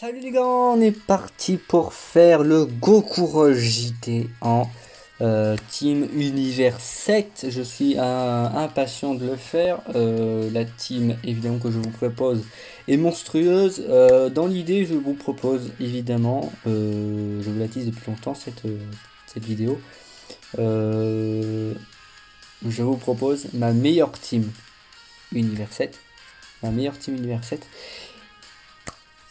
Salut les gars, on est parti pour faire le Goku Rush JT en team univers 7. Je suis impatient de le faire. La team évidemment que je vous propose est monstrueuse. Dans l'idée, je vous propose évidemment, je vous la tease depuis longtemps cette vidéo. Je vous propose ma meilleure team univers 7. Ma meilleure team univers 7.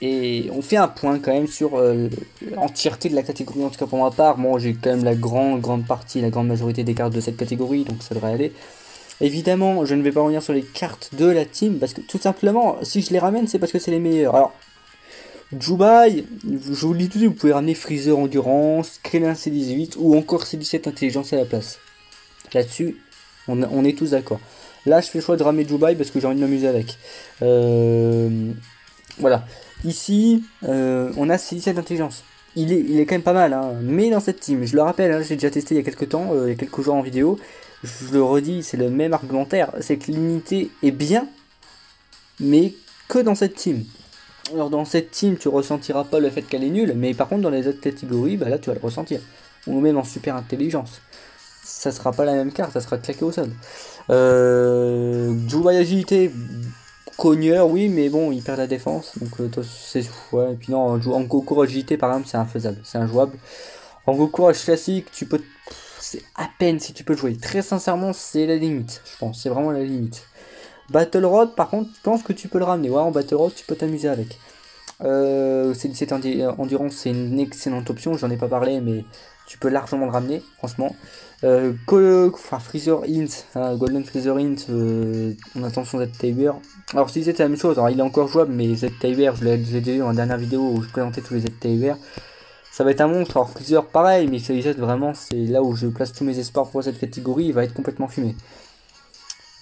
Et on fait un point quand même sur l'entièreté de la catégorie, en tout cas pour ma part. Bon, j'ai quand même la grande partie, la grande majorité des cartes de cette catégorie, donc ça devrait aller. Évidemment, je ne vais pas revenir sur les cartes de la team, parce que tout simplement, si je les ramène, c'est parce que c'est les meilleurs. Alors, Jubai, je vous le dis tout de suite, vous pouvez ramener Freezer Endurance, Krillin C18, ou encore C17 Intelligence à la place. Là-dessus, on est tous d'accord. Là, je fais le choix de ramener Jubai, parce que j'ai envie de m'amuser avec. Voilà. Ici, on a C17 d'intelligence. Il est quand même pas mal, hein. Mais dans cette team, je le rappelle, hein, j'ai déjà testé il y a quelques temps, il y a quelques jours en vidéo. Je le redis, c'est le même argumentaire. C'est que l'unité est bien, mais que dans cette team. Alors dans cette team, tu ressentiras pas le fait qu'elle est nulle, mais par contre dans les autres catégories, bah là tu vas le ressentir. Ou même en super intelligence. Ça sera pas la même carte, ça sera claqué au sol. Jubai agilité. Cogneur, oui, mais bon, il perd la défense, donc c'est ouais. Et puis non, en Goku Rush JT par exemple, c'est infaisable, c'est injouable. En Goku Rush classique, tu peux, c'est à peine si tu peux le jouer. Très sincèrement, c'est la limite, je pense, c'est vraiment la limite. Battle Rod, par contre, je pense que tu peux le ramener. Ouais, en Battle Rod, tu peux t'amuser avec. C'est Endurance, c'est une excellente option, j'en ai pas parlé, mais tu peux largement le ramener, franchement. Freezer Int, hein, Golden Freezer Int, on attend son Z-Tiber. Alors si c'est la même chose, alors il est encore jouable, mais Z-Tiber, je l'ai déjà vu dans la dernière vidéo où je présentais tous les Z-Tiber. Ça va être un monstre. Alors Freezer pareil, mais Z vraiment c'est là où je place tous mes espoirs pour cette catégorie, il va être complètement fumé.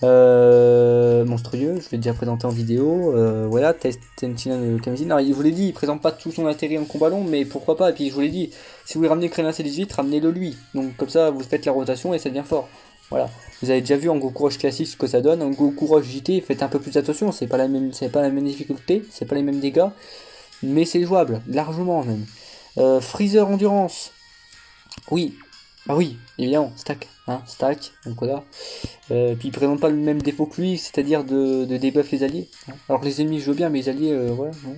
Monstrueux, je l'ai déjà présenté en vidéo. Voilà, Tenchinan Kamizin. Alors, je vous l'ai dit, il présente pas tout son intérêt en combat long, mais pourquoi pas. Et puis, je vous l'ai dit, si vous voulez ramener Krillin C18, ramenez-le lui. Donc, comme ça, vous faites la rotation et ça devient fort. Voilà. Vous avez déjà vu en Goku Rush classique ce que ça donne. En Goku Rush JT, faites un peu plus attention. C'est pas la même difficulté, c'est pas les mêmes dégâts, mais c'est jouable, largement même. Freezer Endurance. Oui. Ah oui, évidemment, stack, hein, stack, donc voilà. Puis il présente pas le même défaut que lui, c'est-à-dire de debuff les alliés. Hein. Alors les ennemis je veux bien, mais les alliés, voilà, non.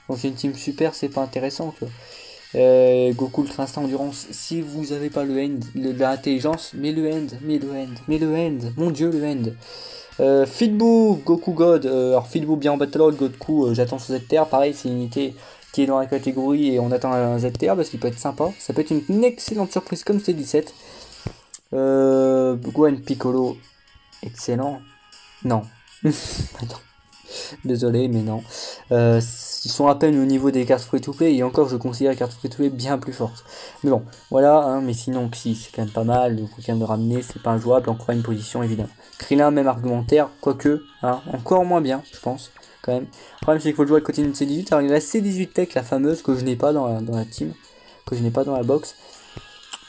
Dans une team super, c'est pas intéressant, tu vois. Goku Ultra Instinct Endurance, si vous avez pas le end, l'intelligence, mais le end, mon dieu, le end. Feedboo, Goku God, alors Feedboo bien en Battle Road, Goku, j'attends son ZTR, pareil, c'est une unité qui est dans la catégorie et on attend un ZTR parce qu'il peut être sympa. Ça peut être une excellente surprise comme C17. Gohan Piccolo, excellent. Non. Attends. Désolé, mais non. Ils sont à peine au niveau des cartes free-to-play et encore je considère les cartes free-to-play bien plus fortes. Mais bon, voilà, hein, mais sinon Psy c'est quand même pas mal, le coup de le ramener, c'est pas injouable, encore une position évidemment. Krillin, même argumentaire, quoique, hein, encore moins bien, je pense. Quand même. Le problème c'est qu'il faut le jouer à côté d'une C18. Alors il y a la C18 Tech, la fameuse, que je n'ai pas dans la team, que je n'ai pas dans la box.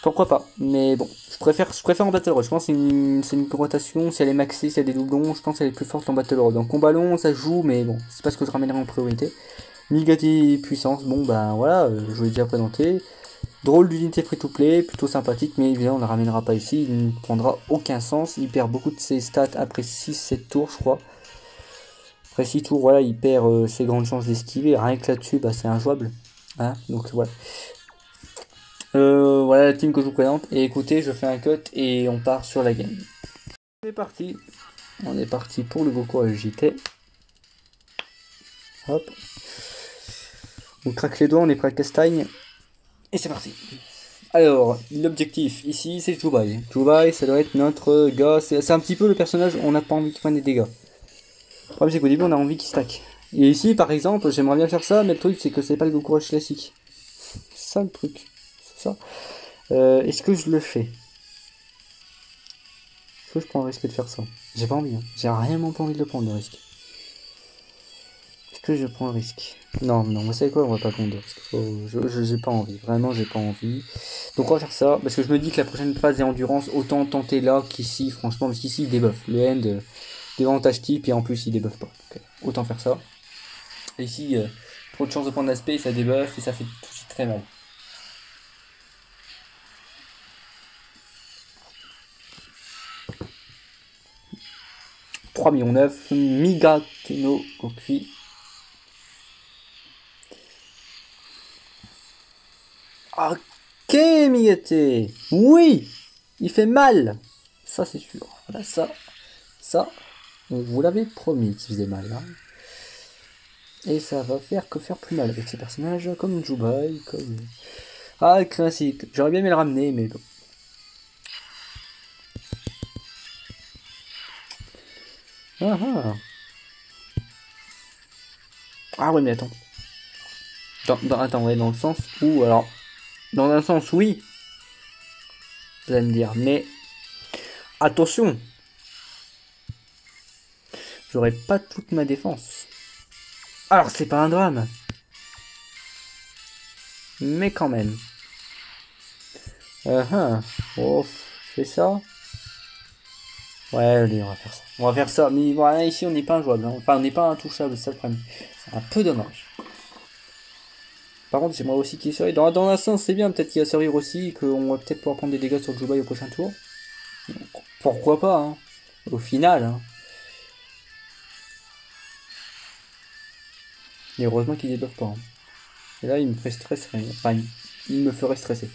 Pourquoi pas, mais bon, je préfère en Battle Road. Je pense que c'est une rotation, si elle est maxée, si elle a des doublons, je pense qu'elle est plus forte en Battle Road. En combat long, ça joue, mais bon, c'est pas ce que je ramènerai en priorité. Nigati puissance, bon ben voilà, je vous l'ai déjà présenté. Drôle d'unité free-to-play, plutôt sympathique, mais évidemment on ne la ramènera pas ici, il ne prendra aucun sens. Il perd beaucoup de ses stats après 6-7 tours, je crois. Après 6 tours, voilà, il perd ses grandes chances d'esquiver. Rien que là-dessus, bah, c'est injouable. Hein, donc voilà. Voilà la team que je vous présente. Et écoutez, je fais un cut et on part sur la game. On est parti. On est parti pour le Goku Rush JT. Hop. On craque les doigts, on est prêt à castagne. Et c'est parti. Alors, l'objectif ici, c'est Jubai. Jubai, ça doit être notre gars. C'est un petit peu le personnage, on n'a pas envie qu'il prenne des dégâts. Le problème, c'est qu'au début, on a envie qu'il stack. Et ici, par exemple, j'aimerais bien faire ça, mais le truc, c'est que c'est pas le Goku Rush classique. C'est ça le truc. C'est ça. Est-ce que je le fais? Est-ce que je prends le risque de faire ça? J'ai pas envie, hein. J'ai réellement pas envie de le prendre, le risque. Est-ce que je prends le risque? Non, vous savez quoi, on va pas prendre. J'ai pas envie, vraiment j'ai pas envie. Donc on va faire ça, parce que je me dis que la prochaine phase est endurance, autant tenter là qu'ici, franchement, parce qu'ici il débuffe. Le end, désavantage type, et en plus il débuffe pas. Donc, autant faire ça. Et ici, trop de chance de prendre l'aspect, ça débuff et ça fait tout de suite très mal. « 3,9 millions, Migateno Kokui. Ok, Migate. Oui, il fait mal. Ça, c'est sûr. Voilà, ça, vous l'avez promis qu'il faisait mal. Hein. Et ça va faire que faire plus mal avec ces personnages comme Jubai, comme... Ah, classique. J'aurais bien aimé le ramener, mais bon. Ah ah. Ah ouais, mais attends. Attends, ouais, dans le sens où... Alors, dans un sens, oui. Vous allez me dire, mais... Attention. J'aurais pas toute ma défense. Alors, c'est pas un drame. Mais quand même. Oh, fais ça. Ouais, allez, on va faire ça. On va faire ça. Mais voilà, ici, on n'est pas injouable. Hein. Enfin, on n'est pas intouchable, c'est ça le problème. C'est un peu dommage. Par contre, c'est moi aussi qui survie. Dans un sens, c'est bien. Peut-être qu'il va survivre aussi. Qu'on va peut-être pouvoir prendre des dégâts sur Jubai au prochain tour. Pourquoi pas, hein. Au final, hein. Et heureusement qu'il débuffe pas. Hein. Et là, il me fait stresser. Enfin, il me ferait stresser.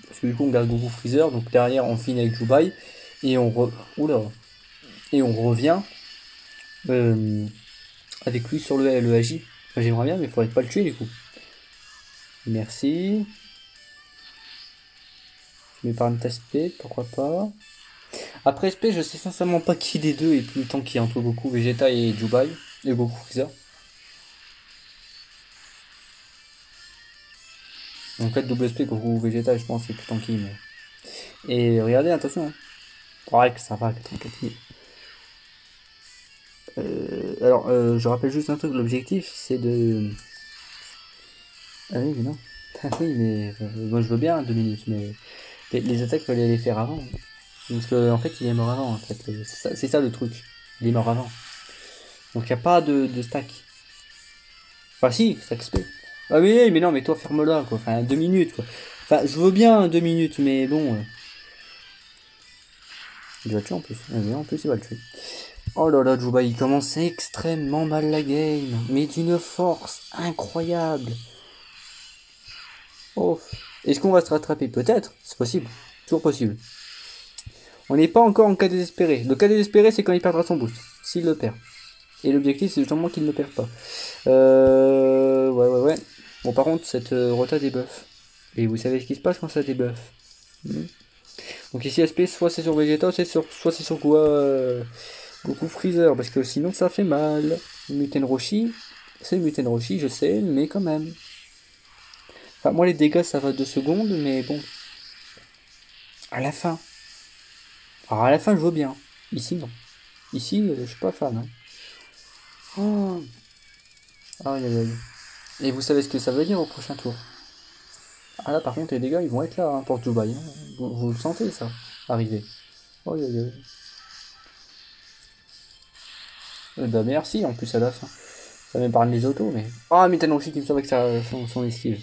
Parce que du coup, on garde Goku Freezer. Donc derrière, on finit avec Jubai. Et Oula. Et on revient avec lui sur le AJ. Enfin, j'aimerais bien, mais il faudrait pas le tuer du coup. Merci. Je m'épargne ta SP, pourquoi pas. Après SP, je sais sincèrement pas qui des deux est plus tanky entre Goku Vegeta et Jubai. Et Goku Freezer. En fait, double SP Goku Vegeta, je pense, c'est plus tanky. Mais... Et regardez, attention. Hein. Ouais, que ça va, 84 000. Alors, je rappelle juste un truc, l'objectif c'est de... Ah oui, mais non. Ah oui, mais moi je veux bien 2 minutes, mais les attaques, il fallait les faire avant. Parce qu'en fait, il est mort avant, en fait. C'est ça le truc. Il est mort avant. Donc, il n'y a pas de stack. Enfin, si, stack SP. Ah oui, mais non, mais toi, ferme-la, quoi. Enfin, 2 minutes, quoi. Enfin, je veux bien 2 minutes, mais bon... Il va le tuer en plus. Ah, mais en plus, il va le tuer. Oh là là, Juba, il commence extrêmement mal la game. Mais d'une force incroyable. Oh. Est-ce qu'on va se rattraper? Peut-être. C'est possible. Toujours possible. On n'est pas encore en cas désespéré. Le cas désespéré, c'est quand il perdra son boost. S'il le perd. Et l'objectif, c'est justement qu'il ne le perd pas. Ouais. Bon, par contre, cette rota débuff. Et vous savez ce qui se passe quand ça débuff. Donc ici, SP, soit c'est sur Vegeta, soit c'est sur Goku Freezer. Parce que sinon, ça fait mal. Muten Roshi, c'est Muten Roshi, je sais, mais quand même. Enfin, moi, les dégâts, ça va 2 secondes, mais bon. À la fin. Alors, à la fin, je veux bien. Ici, non. Ici, je suis pas fan. Hein. Oh. Aïe, aïe, aïe. Et vous savez ce que ça veut dire au prochain tour. Ah là, par contre, les dégâts, ils vont être là hein, pour Dubaï. Hein. Vous le sentez, ça, arriver. Aïe, aïe, aïe. Bah, merci, en plus, à la fin. Ça m'épargne les autos, mais... Ah, mais tellement aussi qu'il me sauve avec son esquive.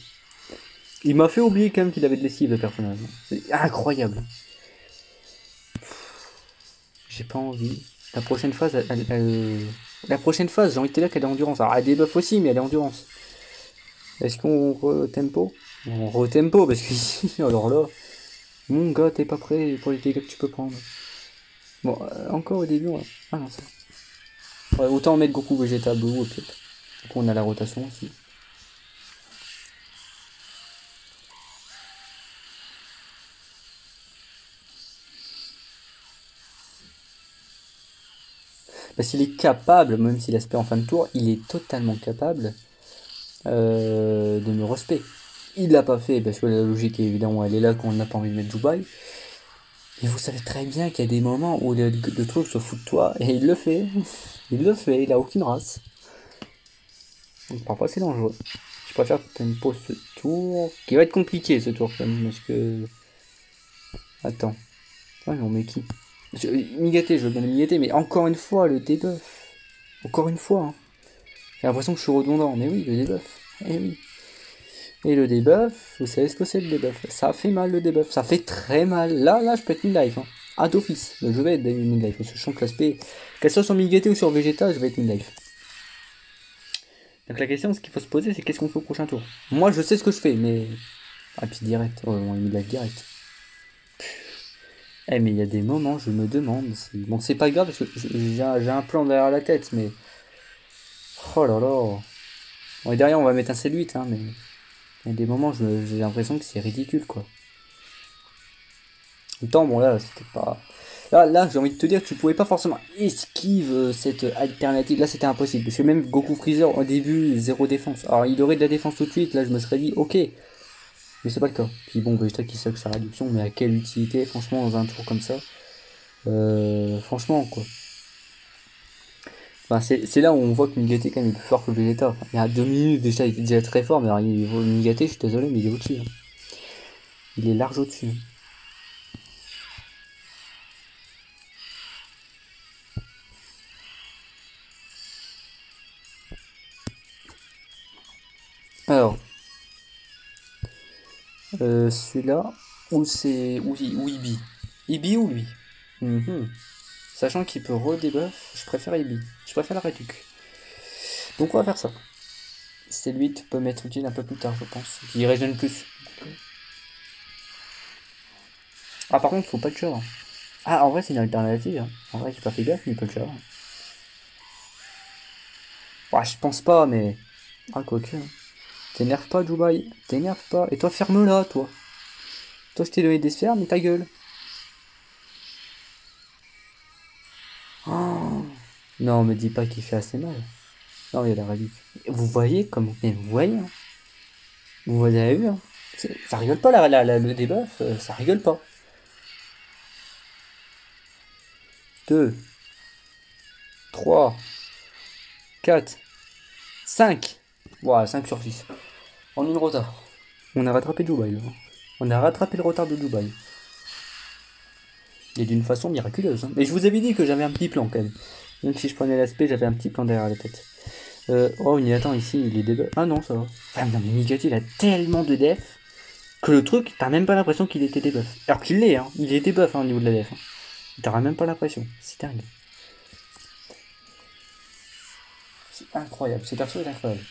Il m'a fait oublier quand même qu'il avait de l'esquive, le personnage. C'est incroyable. J'ai pas envie. La prochaine phase, la prochaine phase, j'ai envie de te dire qu'elle est endurance. Alors, elle débuff aussi, mais elle est endurance. Est-ce qu'on re-tempo? On re-tempo, parce que ici, alors là... Mon gars, t'es pas prêt pour les dégâts que tu peux prendre. Bon, encore au début, ouais. Ah non, ça. Ouais, autant mettre Goku Vegeta Blue, au pire. Du coup, on a la rotation aussi. Parce qu'il est capable, même s'il aspect en fin de tour, il est totalement capable de me respect. Il l'a pas fait parce que la logique évidemment elle est là quand on n'a pas envie de mettre Dubaï. Et vous savez très bien qu'il y a des moments où le truc se fout de toi et il le fait. Il le fait, il a aucune race. Donc parfois c'est dangereux. Je préfère tempo ce tour. Qui va être compliqué ce tour quand même parce que. Attends. Ah mais on met qui Migate, je veux bien le Migate, mais encore une fois le debuff. Encore une fois. Hein. J'ai l'impression que je suis redondant, mais oui, le debuff. Eh oui. Et le debuff, vous savez ce que c'est le debuff? Ça fait mal le debuff, ça fait très mal. Là, je peux être mid-life. Hein. Ah, d'office. Je vais être mid-life. Parce que je sens que l'aspect, qu'elle soit sur Migate ou sur Vegeta, je vais être mid-life. Donc la question, ce qu'il faut se poser, c'est qu'est-ce qu'on fait au prochain tour? Moi, je sais ce que je fais, mais. Ah, puis direct. Ouais, on est mid-life direct. Eh, mais il y a des moments, je me demande. Bon, c'est pas grave parce que j'ai un plan derrière la tête, mais. Oh là là. Bon, et derrière, on va mettre un C8, hein, mais. Il y a des moments, j'ai l'impression que c'est ridicule, quoi. En même temps, bon, là, c'était pas. Là, j'ai envie de te dire que tu pouvais pas forcément esquive cette alternative. Là, c'était impossible. Parce que même Goku Freezer, au début, zéro défense. Alors, il aurait de la défense tout de suite. Là, je me serais dit, ok. Mais c'est pas le cas. Puis bon, Vegeta qui suck sa réduction. Mais à quelle utilité, franchement, dans un tour comme ça. Franchement, quoi. Enfin, c'est là où on voit que Migate, quand même, est plus fort que Vegeta. Enfin, il y a 2 minutes, déjà, il était déjà très fort. Mais alors, Migate, je suis désolé, mais il est au-dessus. Hein. Il est large au-dessus. Hein. Alors, celui-là, ou c'est. Ou Ibi. Ibi ou lui? Sachant qu'il peut redebuff, je préfère Ibi. Je préfère la réduc. Donc on va faire ça. C'est lui qui peut m'être utile un peu plus tard, je pense. Qui régène plus. Ah, par contre, faut pas le tuer. Hein. Ah, en vrai, c'est une alternative. Hein. En vrai, j'ai pas fait gaffe, mais il peut le tuer. Hein. Ah, je pense pas, mais. Ah, quoique. Hein. T'énerve pas, Dubaï. T'énerve pas. Et toi, ferme-la, toi. Toi, je t'ai donné des sphères, mais ta gueule. Oh. Non, me dis pas qu'il fait assez mal. Non, il y a la réduc. Vous voyez comment. Mais vous voyez, hein. Vous avez vu, hein. Ça rigole pas, le debuff. Ça rigole pas. 2, 3, 4, 5. Voilà, 5 sur 6. En une retard. On a rattrapé Dubaï. Là. On a rattrapé le retard de Dubaï. Et d'une façon miraculeuse. Hein. Mais je vous avais dit que j'avais un petit plan quand même. Même si je prenais l'aspect, j'avais un petit plan derrière la tête. Oh, il attend ici, il est debuff. Ah non, ça va. Enfin, non, mais Migati, il a tellement de def que le truc, t'as même pas l'impression qu'il était debuff. Alors qu'il l'est, hein. Il est debuff hein, au niveau de la def. Hein. T'auras même pas l'impression. C'est dingue. C'est incroyable. Ce perso est incroyable.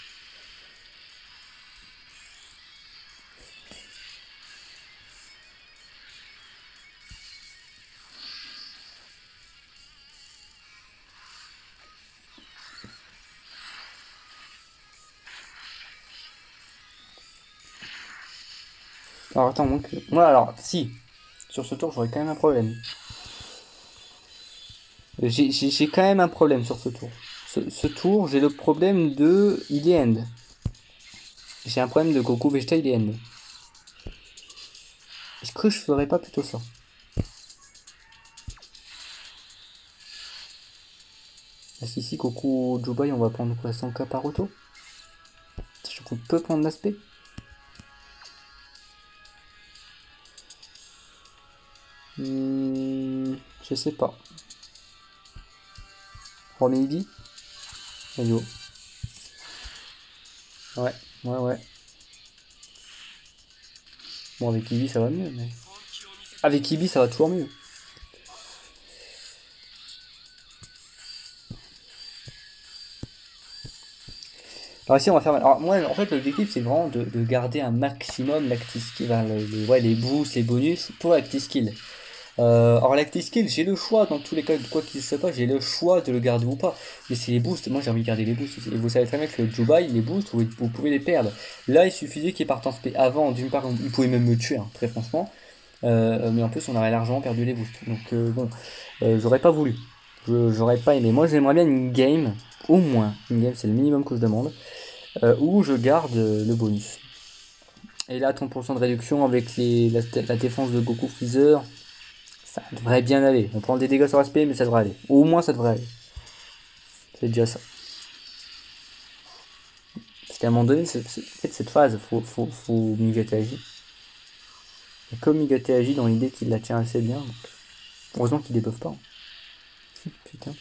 Alors attends, donc. Moi, alors, si. Sur ce tour, j'aurais quand même un problème. J'ai quand même un problème sur ce tour. Ce tour, j'ai le problème de. Il est end. J'ai un problème de Goku Vegeta, il est end. Est-ce que je ferais pas plutôt ça? Parce qu'ici, Goku Dubai, on va prendre quoi 100k par auto? Sachant qu'on peut prendre l'aspect. Je sais pas. Remets Ibi. Ayo. Ouais. Bon, avec Ibi, ça va mieux, mais. Avec Ibi, ça va toujours mieux. Alors ici, on va faire. Alors moi, en fait, l'objectif, c'est vraiment de garder un maximum l'Acti-Skill, les boosts, les bonus pour l'Acti-Skill. Alors l'Acti-Skill, j'ai le choix, dans tous les cas, quoi qu'il se passe, j'ai le choix de le garder ou pas. Mais c'est les boosts, moi j'ai envie de garder les boosts. Et vous savez très bien que le Dubai, les boosts, vous pouvez les perdre. Là, il suffisait qu'il parte en spé. Avant, d'une part, il pouvait même me tuer, hein, très franchement. Mais en plus, on aurait largement perdu les boosts. Donc bon, j'aurais pas voulu. J'aurais pas aimé. Moi, j'aimerais bien une game, au moins. Une game, c'est le minimum que je demande. Où je garde le bonus. Et là, 30% de réduction avec la défense de Goku Freezer, ça devrait bien aller. On prend des dégâts sur aspect, mais ça devrait aller. Au moins, ça devrait aller. C'est déjà ça. Parce qu'à un moment donné, en fait, cette phase, faut Migate agir. Et comme Migate agit dans l'idée qu'il la tient assez bien, donc, heureusement qu'il débuffe pas. Putain.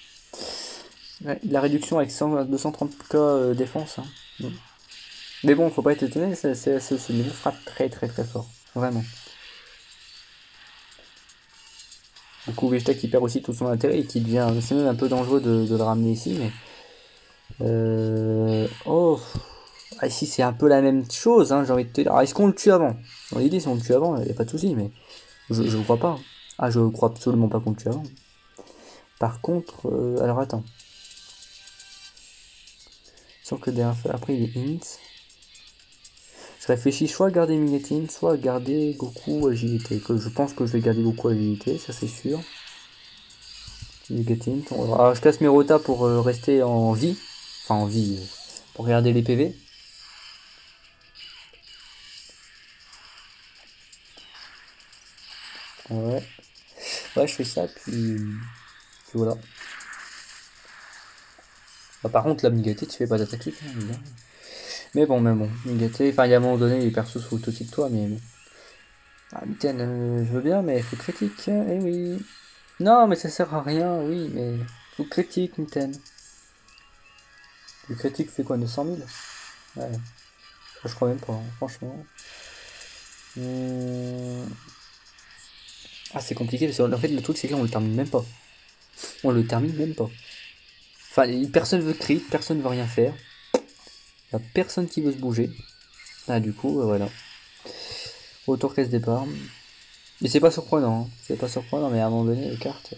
Ouais, la réduction avec 230k défense. Hein. Mm. Mais bon, faut pas être étonné, ce niveau frappe très très très fort. Vraiment. Du coup, Vegeta qui perd aussi tout son intérêt et qui devient. C'est même un peu dangereux de le ramener ici, mais. Oh. Ah, ici, c'est un peu la même chose, hein, j'ai envie de te dire. Alors, est-ce qu'on le tue avant? Dans l'idée, si on le tue avant, il n'y a pas de souci, mais. Je crois pas. Ah, je crois absolument pas qu'on le tue avant. Par contre. Alors, attends. Sans que après, il est int. Je réfléchis soit à garder Migatin, soit à garder Goku agilité. Que je pense que je vais garder Goku agilité, ça c'est sûr. Migatin. Alors je casse mes rotas pour rester en vie. Enfin en vie. Pour regarder les PV. Ouais. Ouais, je fais ça, puis voilà. Bah, par contre, la Migaté, tu fais pas d'attaque sup. Hein, mais bon, Migaté, enfin, il y a un moment donné, les persos se foutent aussi de toi, mais bon. Ah, Mitten, je veux bien, mais il faut critique. Eh oui. Non, mais ça sert à rien, oui, mais faut critique, Mitten. Le critique fait quoi, 900 000? Ouais. Je crois même pas, hein, franchement. Ah, c'est compliqué parce qu'en fait, le truc, c'est qu'on le termine même pas. On le termine même pas. Enfin, personne veut crit, personne veut rien faire. Y a personne qui veut se bouger. Ah, du coup, voilà. Retour caisse départ. Mais c'est pas surprenant, hein. C'est pas surprenant, mais à un moment donné, les cartes.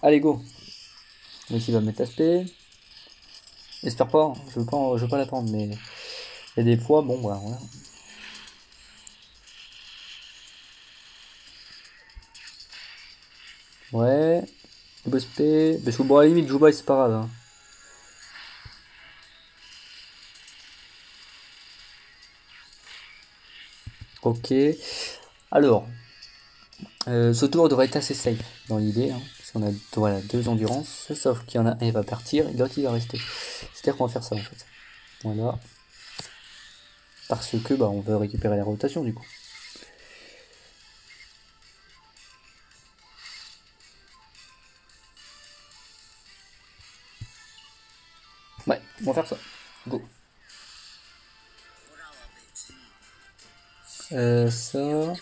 Allez, go. Ici, va mettre l'aspect. J'espère pas, hein. Je veux pas la prendre, mais. Il y a des poids, bon, voilà. Ouais. SP. Parce que bon, à la limite, Juba, c'est pas grave. Hein. Ok. Alors. Ce tour devrait être assez safe dans l'idée. Hein. Parce qu'on a voilà, 2 endurances. Sauf qu'il y en a un qui va partir et l'autre il va rester. C'est-à-dire qu'on va faire ça en fait. Voilà. Parce que bah, on veut récupérer la rotation du coup. Ouais, on va faire ça. Go. Ça.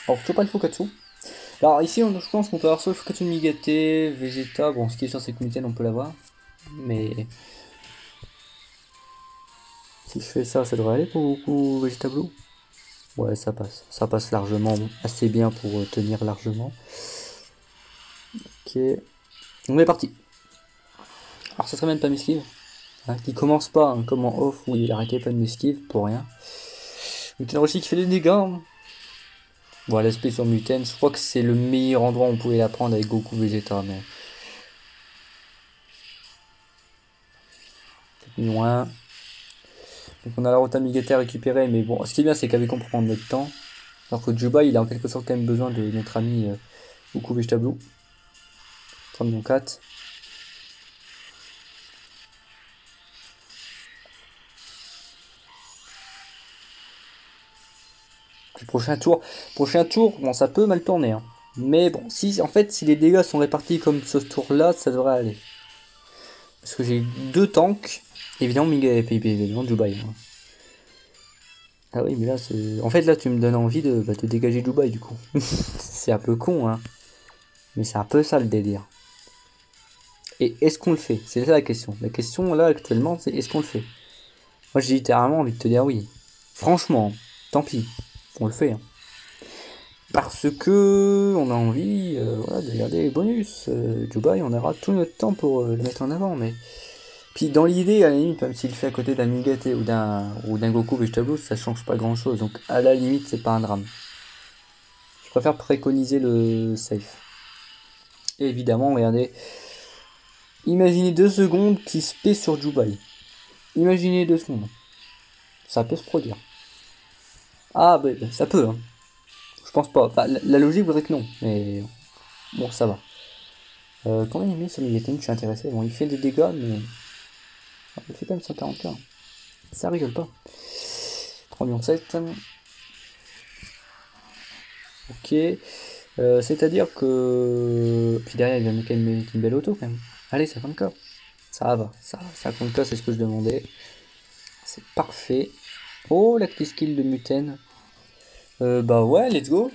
Alors, toujours pas le Fukatsu. Alors, ici, je pense qu'on peut avoir soit le Fukatsu Migate, Vegeta. Bon, ce qui est sûr, c'est que Mitten, on peut l'avoir. Mais. Si je fais ça, ça devrait aller pour beaucoup Vegeta Blue. Ouais, ça passe. Ça passe largement, assez bien pour tenir largement. Ok. On est parti. Alors, ça serait même pas Mesquive. Hein, qui commence pas hein, comme en off où il arrêtait pas de Mesquive pour rien. Muten Roshi qui fait des dégâts. Hein. Bon, l'aspect sur Muten, je crois que c'est le meilleur endroit où on pouvait la prendre avec Goku Vegeta, mais. C'est loin. Donc on a la Rota Migate à récupérer, mais bon, ce qui est bien, c'est qu'avec on peut prendre notre temps. Alors que Juba, il a en quelque sorte quand même besoin de notre ami Goku Vegeta Blue. 3 millions 4. Puis prochain tour, bon, ça peut mal tourner. Hein. Mais bon, si en fait, si les dégâts sont répartis comme ce tour-là, ça devrait aller. Parce que j'ai 2 tanks. Évidemment, évidemment, Dubaï. Hein. Ah oui, mais là, c'est. En fait, là, tu me donnes envie de te dégager Dubaï, du coup. C'est un peu con, hein. Mais c'est un peu ça le délire. Et est-ce qu'on le fait? C'est ça la question. La question, là, actuellement, c'est est-ce qu'on le fait? Moi, j'ai littéralement envie de te dire oui. Franchement, tant pis. On le fait. Hein. Parce que on a envie voilà, de regarder les bonus. Dubaï, on aura tout notre temps pour le mettre en avant, mais. Puis dans l'idée, à la limite, même s'il fait à côté d'un Migate ou d'un Goku Vegeta Blue, ça change pas grand chose. Donc à la limite, c'est pas un drame. Je préfère préconiser le safe. Et évidemment, regardez. Imaginez 2 secondes qui se paie sur Dubaï. Imaginez 2 secondes. Ça peut se produire. Ah, bah, ça peut, hein. Je pense pas. Enfin, la logique voudrait que non, mais bon, ça va. Combien il met ce Migate? Je suis intéressé. Bon, il fait des dégâts, mais. Il fait quand même 140k. Ça rigole pas. 3 millions 7. Ok. C'est-à-dire que... Puis derrière, il vient de quand même mettre une belle auto quand même. Allez, 50K. Ça va, ça, 50K, c'est ce que je demandais. C'est parfait. Oh, la skill de Muten. Bah ouais, let's go.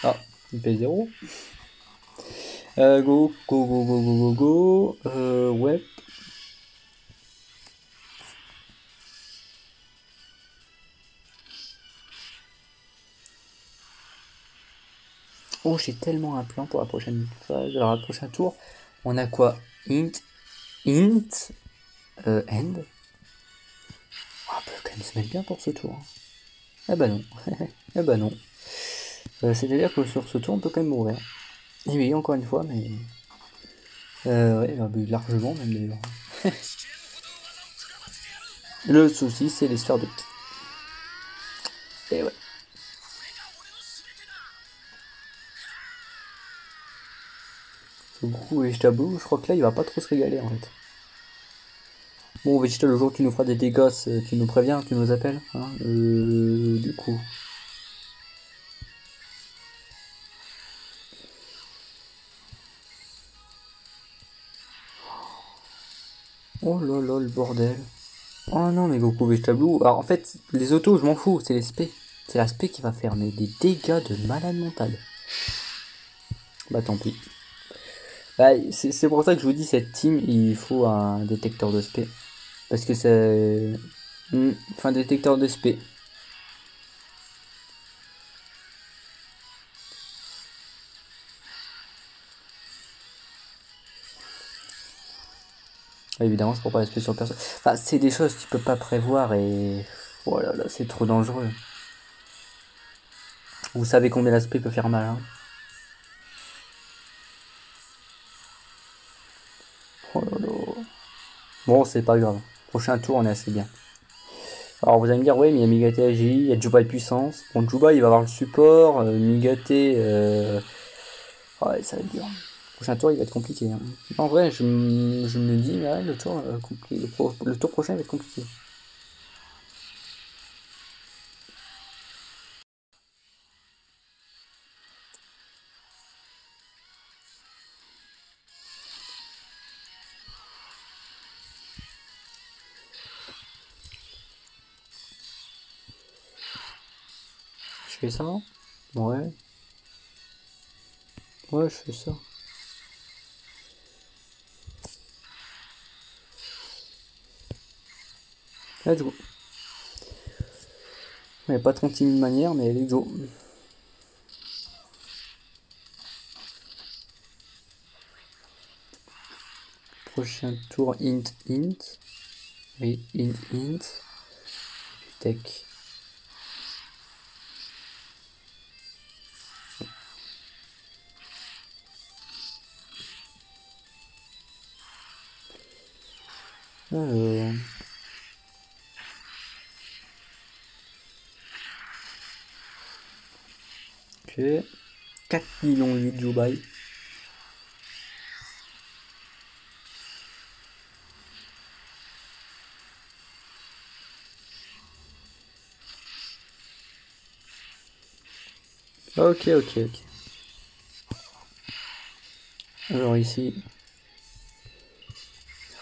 Ah, il paye 0. Go, go, go, go, go, go, go. Ouais. Oh, j'ai tellement un plan pour la prochaine phase. Alors, le prochain tour, on a quoi? Int, int, end. Ah, on peut quand même se mettre bien pour ce tour. Eh bah non. Eh bah non. C'est-à-dire que sur ce tour, on peut quand même mourir. Et oui, encore une fois, mais... ouais, largement même d'ailleurs. Le souci, c'est les sphères de ki. Et ouais. Goku et Blue, je crois que là, il va pas trop se régaler en fait. Bon, Vegeta, le jour où tu nous feras des dégâts, tu nous préviens, tu nous appelles. Hein, du coup. Oh là là, le bordel. Oh non, mais Goku Vegeta Blue. Alors en fait, les autos, je m'en fous, c'est les spé. C'est la spé qui va faire mais des dégâts de malade mental. Bah tant pis. Bah, c'est pour ça que je vous dis, cette team, il faut un détecteur de spé. Parce que c'est... Enfin, détecteur de spé. Évidemment, c'est pour pas la spé sur personne. Enfin, c'est des choses que tu peux pas prévoir et... Voilà, là, c'est trop dangereux. Vous savez combien l'aspect peut faire mal, hein. Oh là là. Bon, c'est pas grave. Prochain tour, on est assez bien. Alors vous allez me dire, ouais, mais il y a Migate AGI, il y a Juba et puissance. Bon, Juba, il va avoir le support. Migate, ouais, ça va être dur. Prochain tour, il va être compliqué, hein. En vrai, je me dis, ouais, le tour prochain va être compliqué. Je fais ça? Ouais. Ouais, je fais ça. Let's go. Il n'y a pas 36 000 manières, mais let's go. Prochain tour, int, int. Oui, int, int. Tech. Alors... Ok. 4 millions 8 Dubaï. Ok, ok, ok. Alors ici,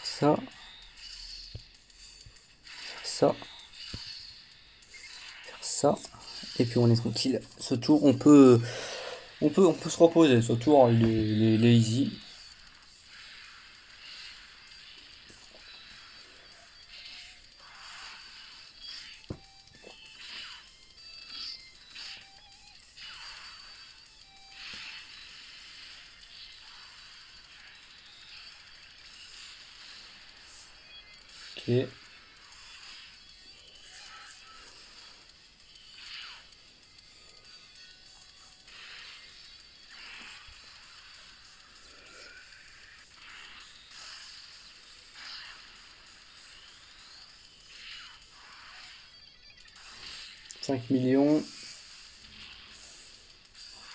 ça, ça, ça, et puis on est tranquille. Ce tour, on peut se reposer. Ce tour, il est easy. Ok. 5 millions.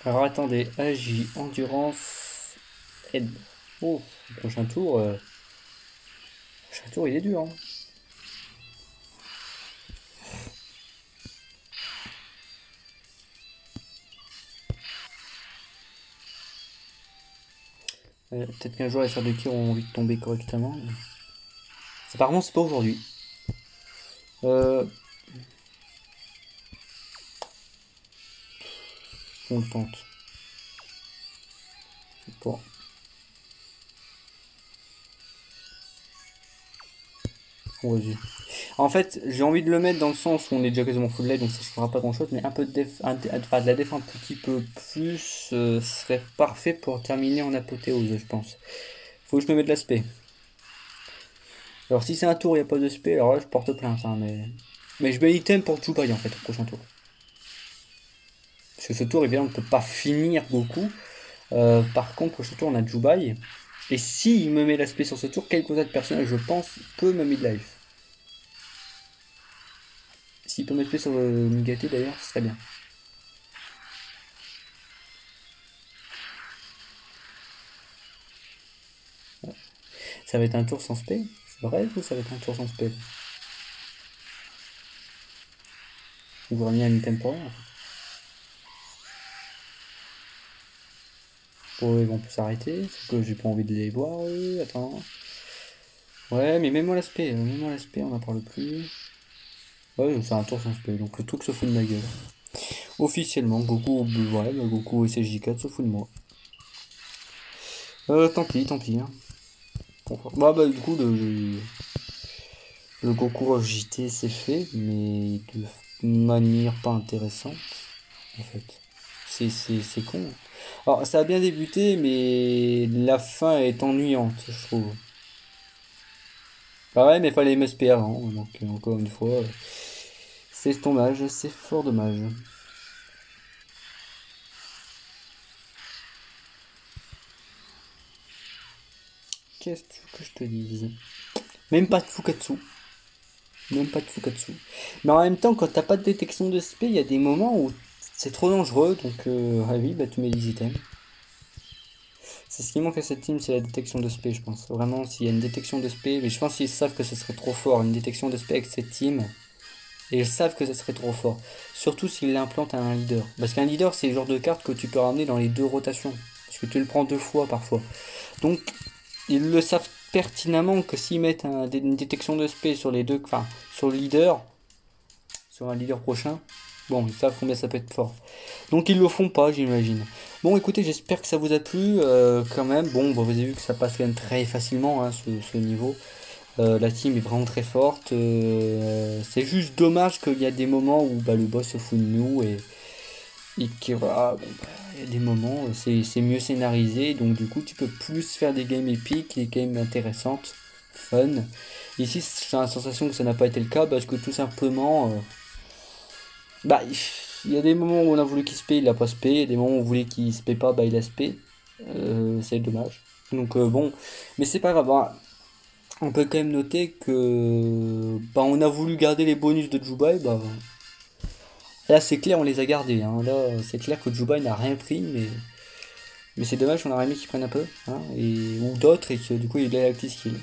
Alors attendez, AJ, endurance, aide. Oh, le prochain tour, il est dur. Hein. Peut-être qu'un jour les sortes de tir ont envie de tomber correctement. Mais... apparemment c'est pas aujourd'hui. On le tente. Bon. Bon, vas-y. En fait, j'ai envie de le mettre dans le sens où on est déjà quasiment full life, donc ça ne fera pas grand chose, mais un peu de def, de la def un petit peu plus serait parfait pour terminer en apothéose, je pense. Faut que je me mette de l'aspect. Alors si c'est un tour, il n'y a pas de spé, alors là je porte plainte, hein, mais je mets item pour Jubai en fait au prochain tour. Parce que ce tour, évidemment, on ne peut pas finir beaucoup. Par contre, au prochain tour, on a Jubai. Et s'il me met l'aspect sur ce tour, quelques autres personnages, je pense, peut me mid-life. S'il peut me l'aspect sur Mugate d'ailleurs, ce serait bien. Ça va être un tour sans spé? C'est vrai ou ça va être un tour sans spé? On vous remet un item pour rien. Oh, ils vont plus s'arrêter, c'est que j'ai pas envie de les voir, attends. Ouais, mais mets-moi l'aspect, on n'en parle plus. Ouais, c'est un tour sans spé, donc le truc se fout de ma gueule. Officiellement, Goku, ouais, Goku et CJ4 se fout de moi. Tant pis, hein. Bah, du coup, le Goku JT c'est fait, mais de manière pas intéressante, en fait. C'est con. Alors, ça a bien débuté, mais la fin est ennuyante, je trouve. Bah ouais, mais fallait MSP avant, donc encore une fois, c'est dommage, c'est fort dommage. Qu'est-ce que je te dise? Même pas de Fukatsu. Même pas de Fukatsu. Mais en même temps, quand t'as pas de détection de spé, il y a des moments où c'est trop dangereux, donc ah oui, bah tu mets les items. C'est ce qui manque à cette team, c'est la détection de spé, je pense. Vraiment, s'il y a une détection de spé, mais je pense qu'ils savent que ce serait trop fort, une détection de spé avec cette team. Et ils savent que ce serait trop fort. Surtout s'ils l'implantent à un leader. Parce qu'un leader, c'est le genre de carte que tu peux ramener dans les deux rotations. Parce que tu le prends deux fois parfois. Donc, ils le savent pertinemment que s'ils mettent une détection de spé sur les deux, enfin, sur le leader, sur un leader prochain, bon, ils savent combien ça peut être fort. Donc ils le font pas, j'imagine. Bon, écoutez, j'espère que ça vous a plu quand même. Bon, vous avez vu que ça passe quand même très facilement, hein, ce niveau. La team est vraiment très forte. C'est juste dommage qu'il y a des moments où bah, le boss se fout de nous et que voilà, bon, bah, il y a des moments c'est mieux scénarisé, donc du coup tu peux plus faire des games épiques, des games intéressantes, fun. Ici j'ai la sensation que ça n'a pas été le cas parce que tout simplement bah il y a des moments où on a voulu qu'il se paye, il a pas se paye, il y a des moments où on voulait qu'il se paye pas, bah il a se paye. C'est dommage. Donc bon, mais c'est pas grave. Bah, on peut quand même noter que bah, on a voulu garder les bonus de Jubai, bah là c'est clair on les a gardés, hein. Là c'est clair que Jubai n'a rien pris, mais c'est dommage, on aurait aimé qu'il prenne un peu, hein, ou d'autres et que du coup il ait la petite skill.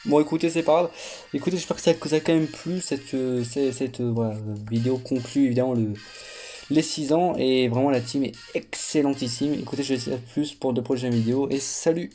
Bon écoutez, c'est pas grave. Écoutez, j'espère que ça a quand même plu cette voilà, vidéo conclut évidemment les 6 ans, et vraiment la team est excellentissime. Écoutez, je vais essayer plus pour de prochaines vidéos et salut.